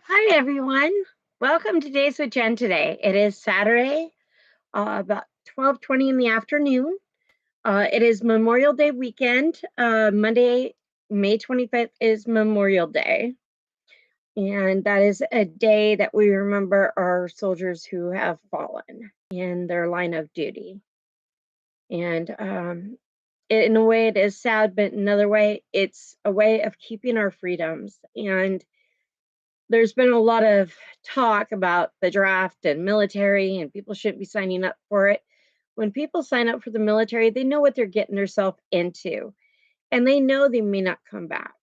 Hi, everyone. Welcome to Days with Jen today. It is Saturday, about 12:20 in the afternoon. It is Memorial Day weekend. Monday, May 25th is Memorial Day. And that is a day that we remember our soldiers who have fallen in their line of duty. And in a way, it is sad, but in another way, it's a way of keeping our freedoms. And there's been a lot of talk about the draft and military, and people shouldn't be signing up for it. When people sign up for the military, they know what they're getting themselves into, and they know they may not come back,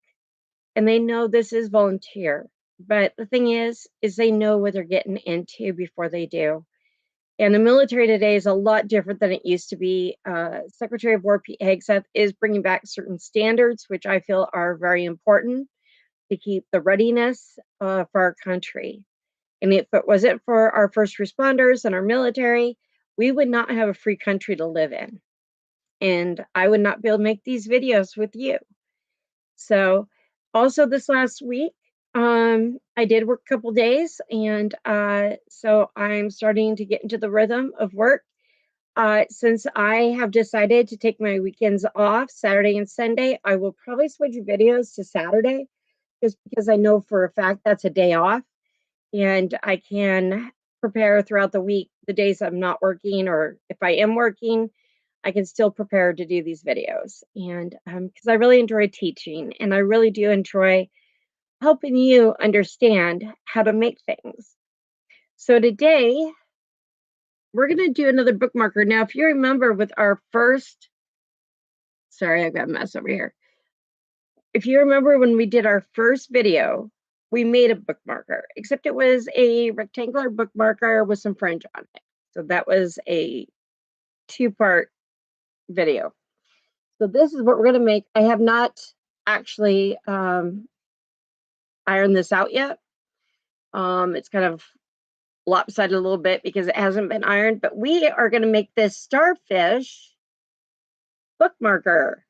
and they know this is volunteer. But the thing is they know what they're getting into before they do. And the military today is a lot different than it used to be. Secretary of War Pete Hegseth is bringing back certain standards, which I feel are very important to keep the readiness for our country. And if it wasn't for our first responders and our military, we would not have a free country to live in. And I would not be able to make these videos with you. So, also this last week, I did work a couple days, and so I'm starting to get into the rhythm of work. Since I have decided to take my weekends off, Saturday and Sunday, I will probably switch videos to Saturday, just because I know for a fact that's a day off and I can prepare throughout the week, the days I'm not working, or if I am working, I can still prepare to do these videos. And because I really enjoy teaching and I really do enjoy helping you understand how to make things. So today, we're going to do another book marker. Now, if you remember with our first, sorry, I've got a mess over here. If you remember when we did our first video, we made a book marker, except it was a rectangular book marker with some fringe on it. So that was a two-part video. So this is what we're going to make. I have not actually ironed this out yet. It's kind of lopsided a little bit because it hasn't been ironed, but we are going to make this Starfish book marker.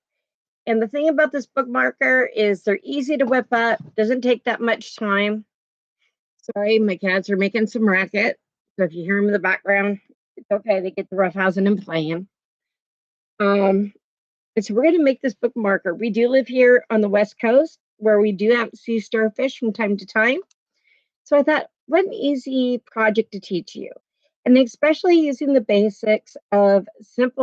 And the thing about this book marker is they're easy to whip up, doesn't take that much time. Sorry, my cats are making some racket. So if you hear them in the background, it's okay. They get the roughhousing and playing. And so we're going to make this book marker. We do live here on the West Coast where we do have sea starfish from time to time. So I thought, what an easy project to teach you. And especially using the basics of slip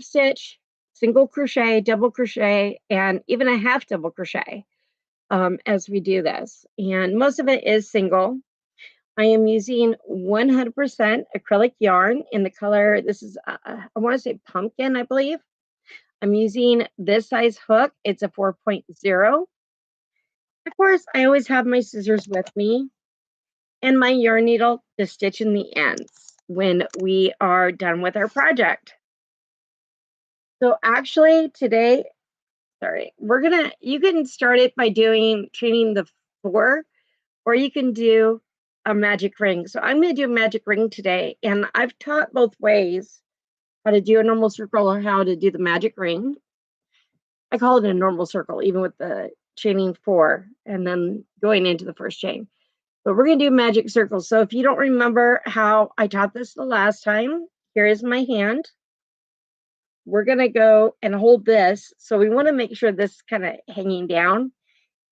stitch, single crochet, double crochet, and even a half double crochet as we do this. And most of it is single. I am using 100% acrylic yarn in the color, this is, I want to say pumpkin, I believe. I'm using this size hook. It's a 4.0. Of course, I always have my scissors with me and my yarn needle to stitch in the ends when we are done with our project. So actually today, sorry, you can start it by chaining the 4, or you can do a magic ring. So I'm going to do a magic ring today, and I've taught both ways, how to do a normal circle or how to do the magic ring. I call it a normal circle, even with the chaining 4 and then going into the first chain. But we're going to do magic circles. So if you don't remember how I taught this the last time, here is my hand. We're going to go and hold this. So we want to make sure this is kind of hanging down.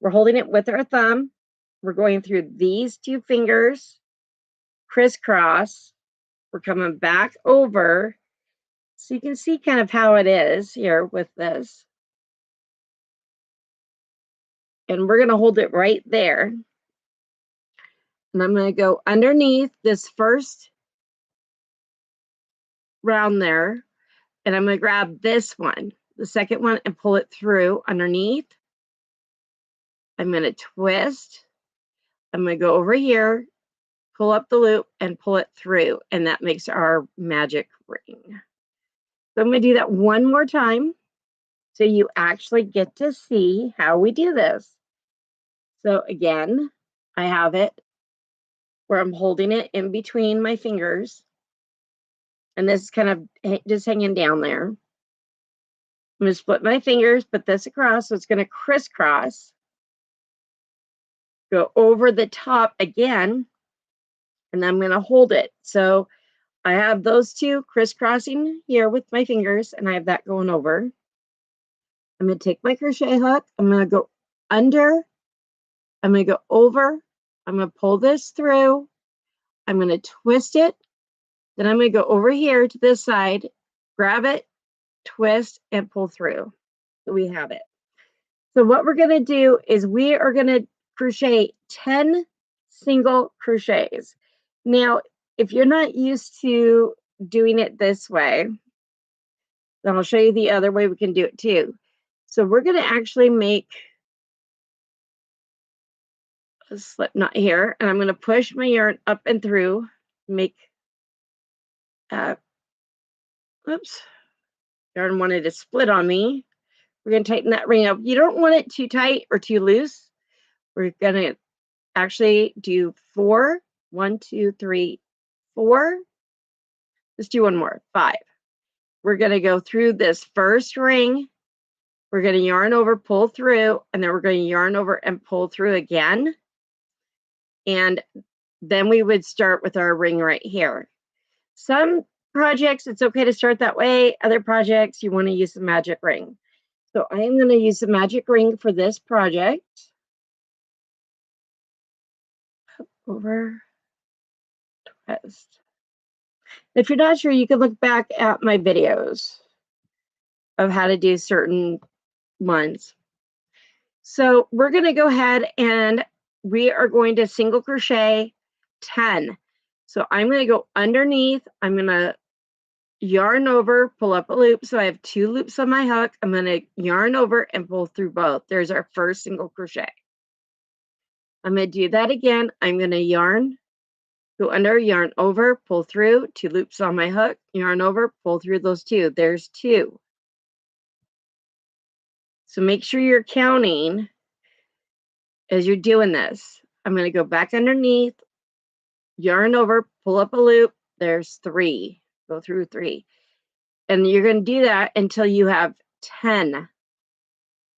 We're holding it with our thumb. We're going through these 2 fingers, crisscross. We're coming back over. So you can see kind of how it is here with this. And we're going to hold it right there. And I'm going to go underneath this first round there. And I'm going to grab this one, the second one, and pull it through underneath. I'm going to twist. I'm going to go over here, pull up the loop, and pull it through. And that makes our magic ring. So I'm going to do that one more time so you actually get to see how we do this. So again, I have it where I'm holding it in between my fingers. And this is kind of just hanging down there. I'm going to split my fingers, put this across, so it's going to crisscross. go over the top again, and I'm going to hold it. So I have those two crisscrossing here with my fingers, and I have that going over. I'm going to take my crochet hook. I'm going to go under. I'm going to go over. I'm going to pull this through. I'm going to twist it. Then I'm going to go over here to this side, grab it, twist, and pull through. So we have it. So what we're going to do is we are going to crochet 10 single crochets. Now, if you're not used to doing it this way, then I'll show you the other way we can do it too. So we're going to actually make a slip knot here, and I'm going to push my yarn up and through, make, oops, yarn wanted to split on me. We're going to tighten that ring up. You don't want it too tight or too loose. We're going to actually do 4. 1, 2, 3, 4. Let's do one more. 5. We're going to go through this first ring. We're going to yarn over, pull through, and then we're going to yarn over and pull through again. And then we would start with our ring right here. Some projects, it's okay to start that way. Other projects, you want to use the magic ring. So I am going to use the magic ring for this project. Over, twist. If you're not sure, you can look back at my videos of how to do certain ones. So we're going to go ahead and we are going to single crochet 10. So I'm going to go underneath. I'm going to yarn over, pull up a loop. So I have 2 loops on my hook. I'm going to yarn over and pull through both. There's our first single crochet. I'm going to do that again. I'm going to yarn, go under, yarn over, pull through, 2 loops on my hook, yarn over, pull through those 2. There's 2. So make sure you're counting as you're doing this. I'm going to go back underneath, yarn over, pull up a loop. There's 3. Go through 3. And you're going to do that until you have 10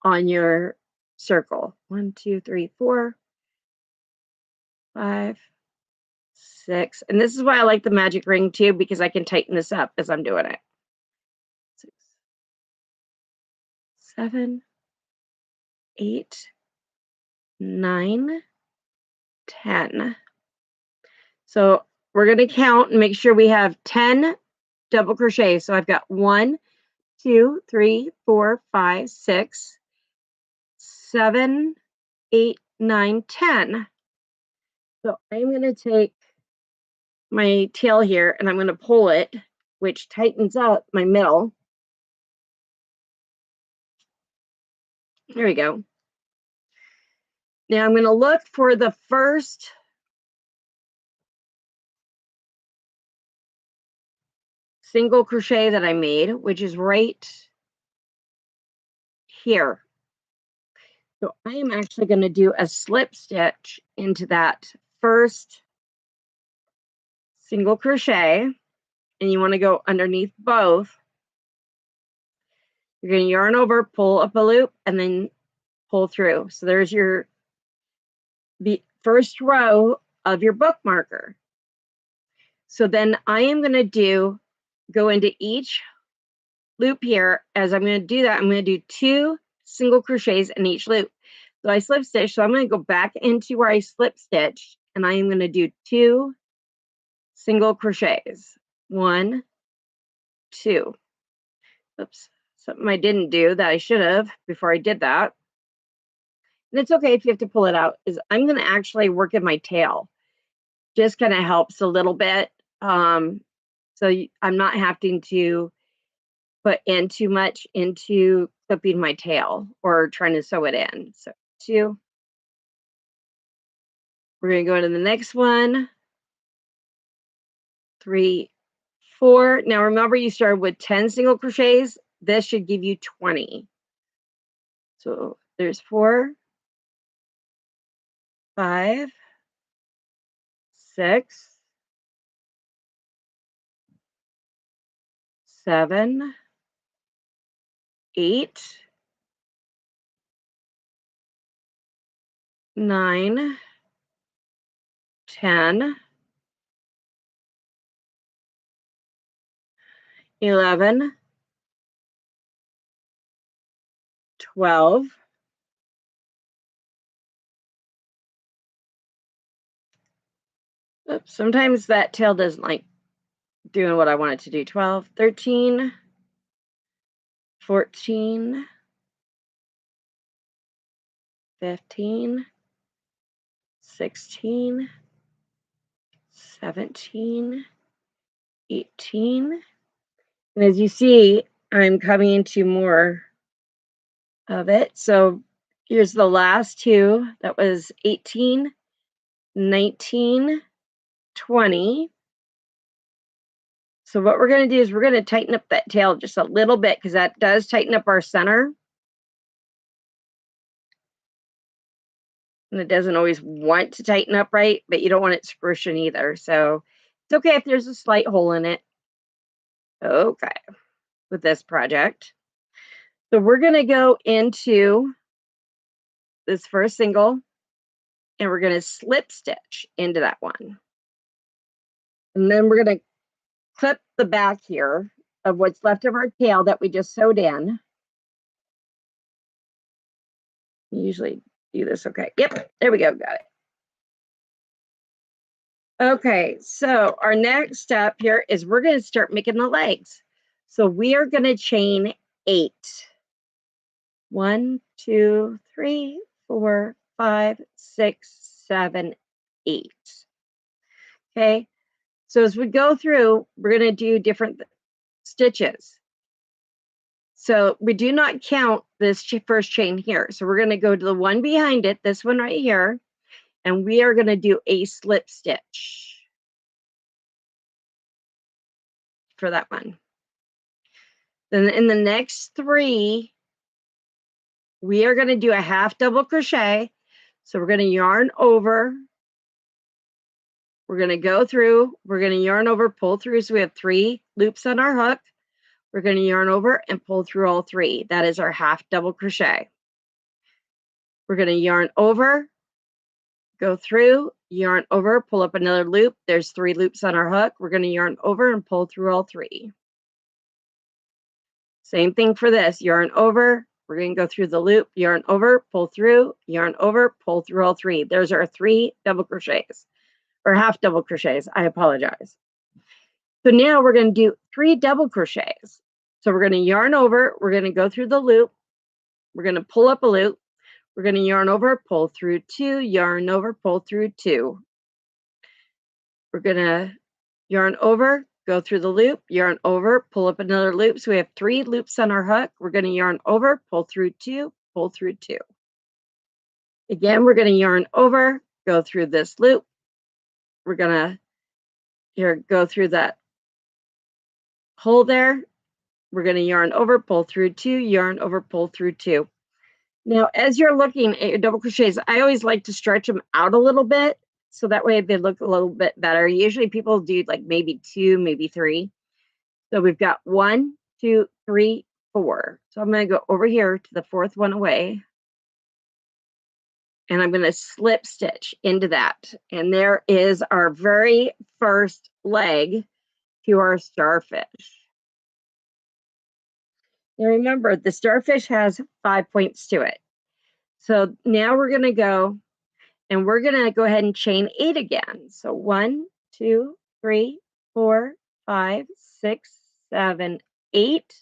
on your circle. 1, 2, 3, 4, 5, 6. And this is why I like the magic ring too, because I can tighten this up as I'm doing it. 6, 7, 8, 9, 10. So we're going to count and make sure we have 10 double crochets. So I've got 1, 2, 3, 4, 5, 6, 7, 8, 9, 10. So I'm going to take my tail here and I'm going to pull it, which tightens up my middle. There we go. Now I'm going to look for the first single crochet that I made, which is right here. So I am actually going to do a slip stitch into that first single crochet, and you want to go underneath both. You're going to yarn over, pull up a loop, and then pull through. So there's the first row of your book marker. So then I am going to go into each loop here. As I'm going to do that, I'm going to do 2 single crochets in each loop. So I slip stitch. So I'm going to go back into where I slip stitched, and I am going to do 2 single crochets. 1, 2. Oops, something I didn't do that I should have before I did that. And it's okay if you have to pull it out. Is I'm going to actually work in my tail. Just kind of helps a little bit. So I'm not having to put in too much into clipping my tail or trying to sew it in. So 2. We're going to go to the next one. 3, 4. Now remember, you started with 10 single crochets. This should give you 20. So there's 4, 5, 6, 7, 8, 9, 10, 11, 12, 'oops, sometimes that tail doesn't like doing what I want it to do. 12, 13, 14, 15, 16, 17, 18. And as you see, I'm coming into more of it. So here's the last two. That was 18, 19, 20. So what we're going to do is we're going to tighten up that tail just a little bit because that does tighten up our center. And it doesn't always want to tighten up right, but you don't want it sprucing either. So it's okay if there's a slight hole in it. Okay, with this project. So we're going to go into this first single and we're going to slip stitch into that one. And then we're going to clip the back here of what's left of our tail that we just sewed in. Usually do this. Okay. Yep. There we go. Got it. Okay. So our next step here is we're going to start making the legs. So we are going to chain 8. 1, 2, 3, 4, 5, 6, 7, 8. Okay. So as we go through, we're going to do different stitches. So we do not count this first chain here. So we're going to go to the one behind it, this one right here, and we are going to do a slip stitch for that one. Then in the next 3, we are going to do a half double crochet. So we're going to yarn over. We're going to go through. We're going to yarn over, pull through. So we have 3 loops on our hook. We're going to yarn over and pull through all 3. That is our half double crochet. We're going to yarn over, go through, yarn over, pull up another loop. There's 3 loops on our hook. We're going to yarn over and pull through all 3. Same thing for this. Yarn over. We're going to go through the loop, yarn over, pull through, yarn over, pull through all 3. There's our 3 double crochets, or half double crochets. I apologize. So now we're going to do 3 double crochets. So we're going to yarn over. We're going to go through the loop. We're going to pull up a loop. We're going to yarn over, pull through 2, yarn over, pull through 2. We're going to yarn over, go through the loop, yarn over, pull up another loop. So we have 3 loops on our hook. We're going to yarn over, pull through 2, pull through 2. Again, we're going to yarn over, go through this loop. We're going to go through that hole there. We're going to yarn over, pull through 2, yarn over, pull through 2. Now, as you're looking at your double crochets, I always like to stretch them out a little bit so that way they look a little bit better. Usually people do like maybe 2, maybe 3. So we've got 1, 2, 3, 4. So I'm going to go over here to the 4th one away. And I'm going to slip stitch into that. And there is our very first leg to our starfish. Now remember, the starfish has 5 points to it. So now we're going to go and we're going to go ahead and chain 8 again. So 1, 2, 3, 4, 5, 6, 7, 8.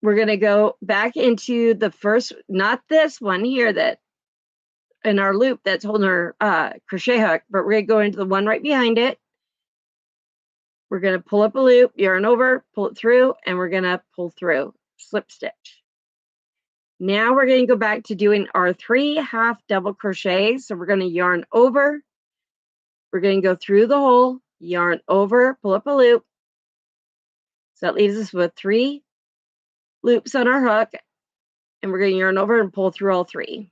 We're going to go back into the first, not this one here that in our loop that's holding our crochet hook, but we're going to go into the one right behind it. We're going to pull up a loop, yarn over, pull it through, and we're going to pull through, slip stitch. Now we're going to go back to doing our 3 half double crochets. So we're going to yarn over. We're going to go through the hole, yarn over, pull up a loop. So that leaves us with 3 loops on our hook. And we're going to yarn over and pull through all 3.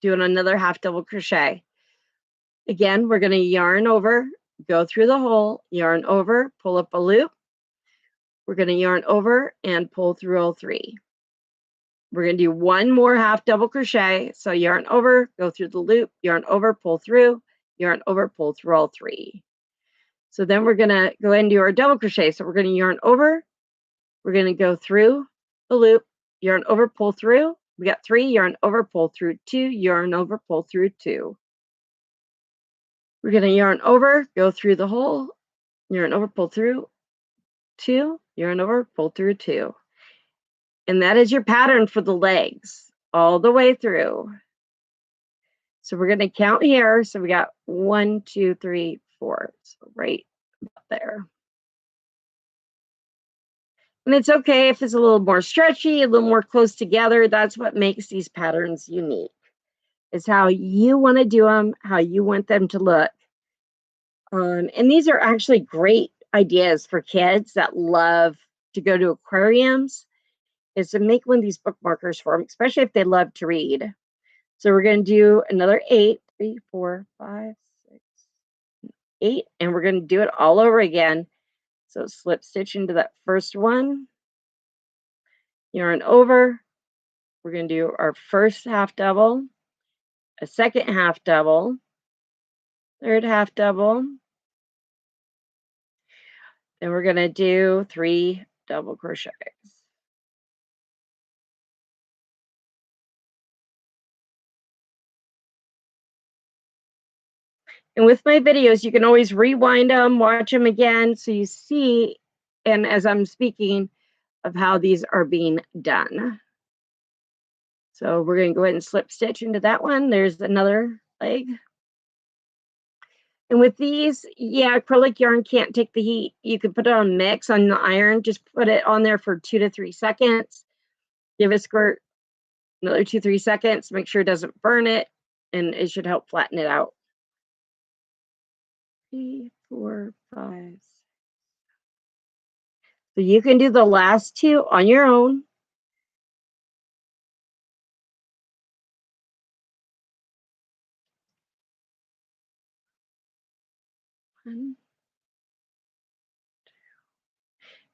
Doing another half double crochet. Again, we're going to yarn over, go through the hole, yarn over, pull up a loop. We're going to yarn over and pull through all 3. We're going to do one more half double crochet. So yarn over, go through the loop, yarn over, pull through, yarn over, pull through all 3. So then we're going to go ahead and do our double crochet. So we're going to yarn over, we're going to go through the loop, yarn over, pull through. We got 3, yarn over, pull through 2, yarn over, pull through 2. We're going to yarn over, go through the hole, yarn over, pull through 2, yarn over, pull through 2. And that is your pattern for the legs all the way through. So we're going to count here. So we got 1, 2, 3, 4. So right there. And it's okay if it's a little more stretchy, a little more close together. That's what makes these patterns unique. Is how you want to do them, how you want them to look. And these are actually great ideas for kids that love to go to aquariums, is to make one of these bookmarkers for them, especially if they love to read. So we're going to do another 8, 3, 4, 5, 6, 8, and we're going to do it all over again. So slip stitch into that first one, yarn over. We're going to do our first half double, a second half double, third half double, and we're going to do 3 double crochets. And with my videos, you can always rewind them, watch them again, so you see, and as I'm speaking, of how these are being done. So we're going to go ahead and slip stitch into that one. There's another leg. And with these, yeah, acrylic yarn can't take the heat. You could put it on mix on the iron. Just put it on there for 2 to 3 seconds. Give it squirt another 2, 3 seconds. Make sure it doesn't burn it, and it should help flatten it out. 3, 4, 5. So you can do the last 2 on your own.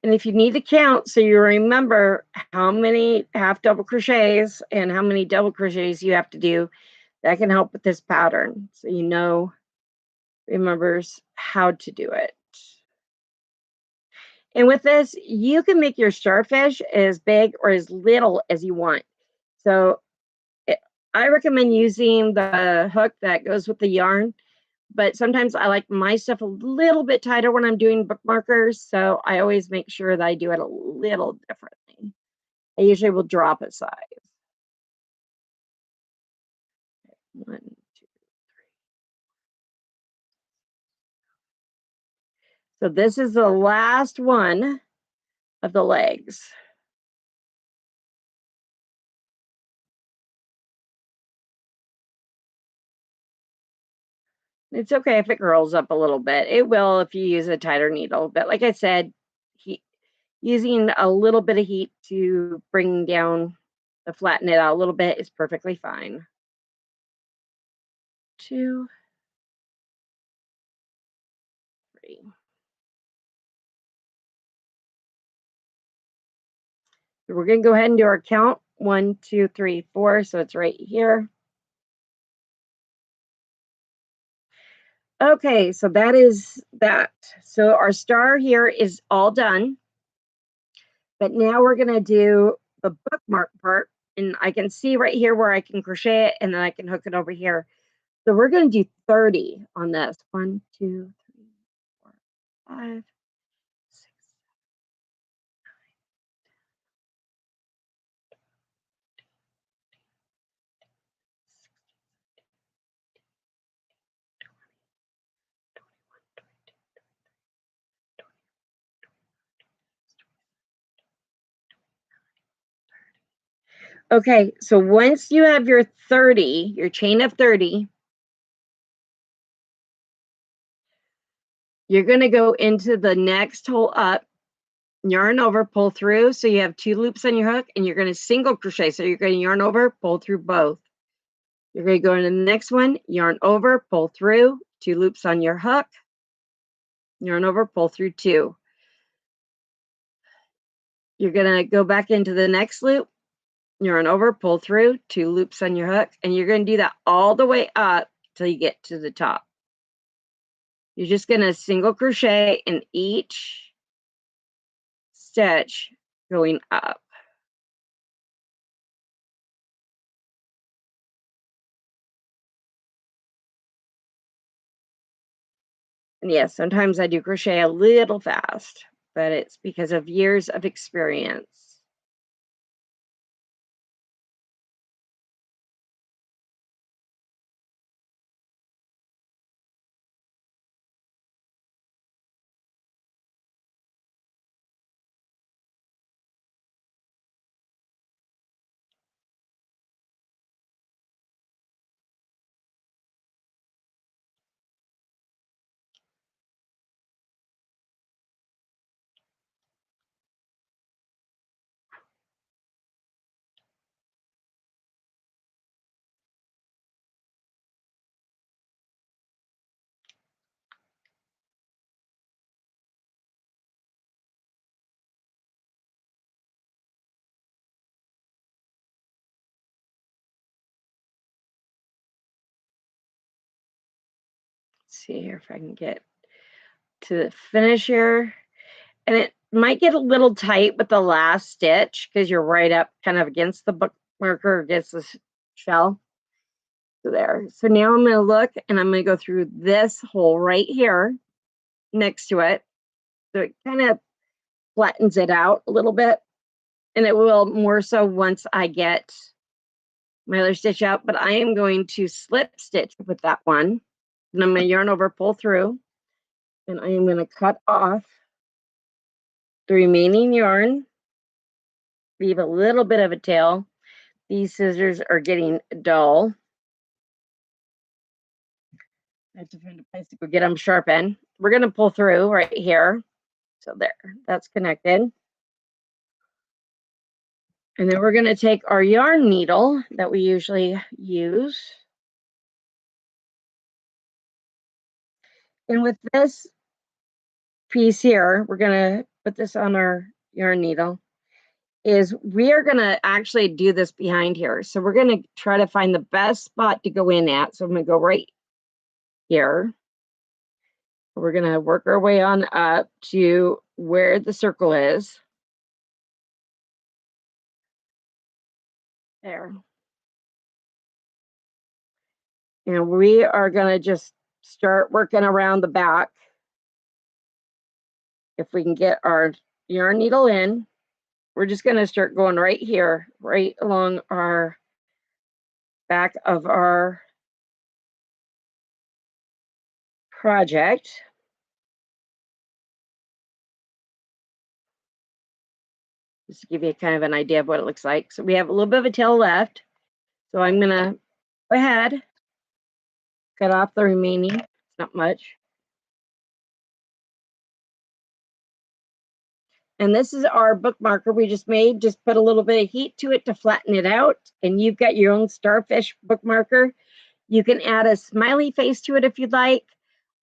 And if you need to count, so you remember how many half double crochets and how many double crochets you have to do, that can help with this pattern. So you know, remembers how to do it. And with this, you can make your starfish as big or as little as you want. So I recommend using the hook that goes with the yarn, but sometimes I like my stuff a little bit tighter when I'm doing bookmarkers. So I always make sure that I do it a little differently. I usually will drop a size. 1, 2. So this is the last one of the legs. It's okay if it curls up a little bit. It will if you use a tighter needle. But like I said, using a little bit of heat to bring down, to flatten it out a little bit is perfectly fine. 2, 3. So we're going to go ahead and do our count. 1, 2, 3, 4. So it's right here. Okay, so that is that. So our star here is all done. But now we're going to do the bookmark part. And I can see right here where I can crochet it, and then I can hook it over here. So we're going to do 30 on this. 1, 2, 3, 4, 5, 6. Okay, so once you have your 30, your chain of 30, you're going to go into the next hole up, yarn over, pull through. So you have 2 loops on your hook, and you're going to single crochet. So you're going to yarn over, pull through both. You're going to go into the next one, yarn over, pull through, 2 loops on your hook, yarn over, pull through 2. You're going to go back into the next loop, yarn over, pull through, 2 loops on your hook, and you're going to do that all the way up till you get to the top. You're just going to single crochet in each stitch going up. And yes, sometimes I do crochet a little fast, but it's because of years of experience. Let's see here if I can get to the finish here. And it might get a little tight with the last stitch because you're right up kind of against the book marker, against the shell. So there. So now I'm going to look and I'm going to go through this hole right here next to it. So it kind of flattens it out a little bit. And it will more so once I get my other stitch out. But I am going to slip stitch with that one. And I'm going to yarn over, pull through. And I am going to cut off the remaining yarn. Leave a little bit of a tail. These scissors are getting dull. I have to find a place to go get them sharpened. We're going to pull through right here. So there, that's connected. And then we're going to take our yarn needle that we usually use. And with this piece here, we're going to put this on our yarn needle. We are going to actually do this behind here. So we're going to try to find the best spot to go in at. So I'm going to go right here. We're going to work our way on up to where the circle is. There. And we are going to just start working around the back. If we can get our yarn needle in, we're just going to start going right here, right along our back of our project. Just to give you kind of an idea of what it looks like. So we have a little bit of a tail left. So I'm going to go ahead, cut off the remaining, it's not much. And this is our book marker we just made. Just put a little bit of heat to it to flatten it out. And you've got your own Starfish book marker. You can add a smiley face to it if you'd like.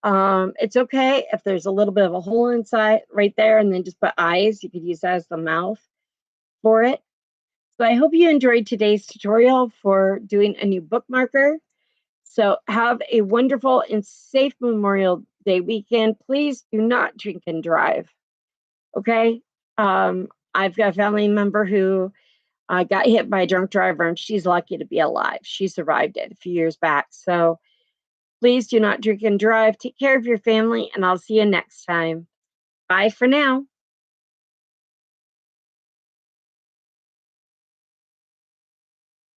It's okay if there's a little bit of a hole inside right there, and then just put eyes. You could use that as the mouth for it. So I hope you enjoyed today's tutorial for doing a new book marker. So have a wonderful and safe Memorial Day weekend. Please do not drink and drive. Okay? I've got a family member who got hit by a drunk driver, and she's lucky to be alive. She survived it a few years back. So please do not drink and drive. Take care of your family, and I'll see you next time. Bye for now.